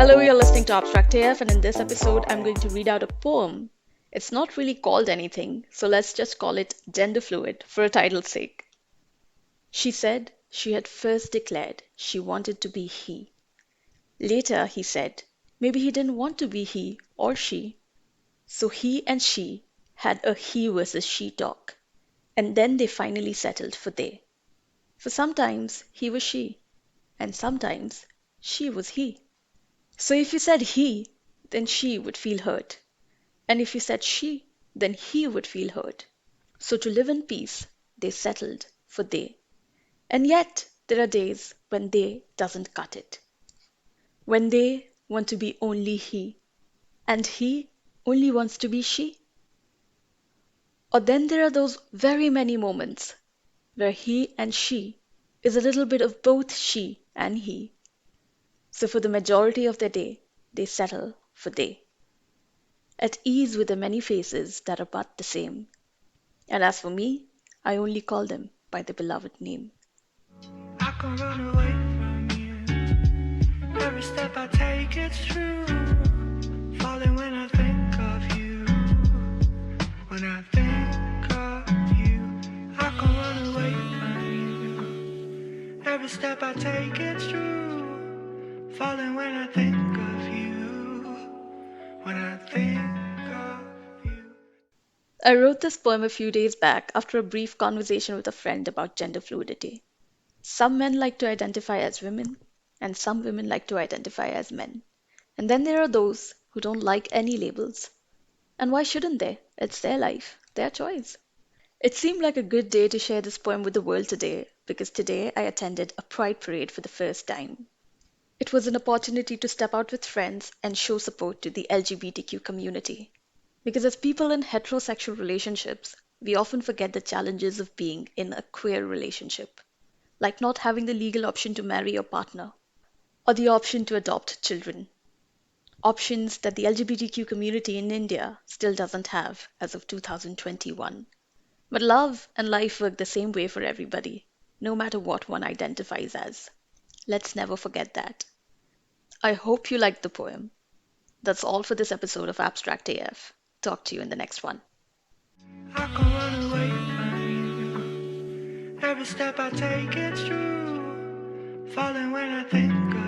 Hello, you're listening to Abstract AF, and in this episode, I'm going to read out a poem. It's not really called anything, so let's just call it gender fluid for a title's sake. She said she had first declared she wanted to be he. Later, he said maybe he didn't want to be he or she. So he and she had a he versus she talk, and then they finally settled for they. For sometimes he was she, and sometimes she was he. So if you said he, then she would feel hurt. And if you said she, then he would feel hurt. So to live in peace, they settled for they. And yet, there are days when they doesn't cut it. When they want to be only he, and he only wants to be she. Or then there are those very many moments where he and she is a little bit of both she and he. So for the majority of their day, they settle for they. At ease with the many faces that are but the same. And as for me, I only call them by the beloved name. I can run away from you. Every step I take, it's true. Falling when I think of you. When I think of you, I can run away from you. Every step I take, it's true. Falling when I think of you. When I think of you. I wrote this poem a few days back after a brief conversation with a friend about gender fluidity. Some men like to identify as women, and some women like to identify as men. And then there are those who don't like any labels. And why shouldn't they? It's their life, their choice. It seemed like a good day to share this poem with the world today because today I attended a pride parade for the first time. It was an opportunity to step out with friends and show support to the LGBTQ community. Because as people in heterosexual relationships, we often forget the challenges of being in a queer relationship, like not having the legal option to marry your partner or the option to adopt children. Options that the LGBTQ community in India still doesn't have as of 2021. But love and life work the same way for everybody, no matter what one identifies as. Let's never forget that. I hope you liked the poem. That's all for this episode of Abstract AF. Talk to you in the next one. I can run away from you. Every step I take, it's true. Falling when I think of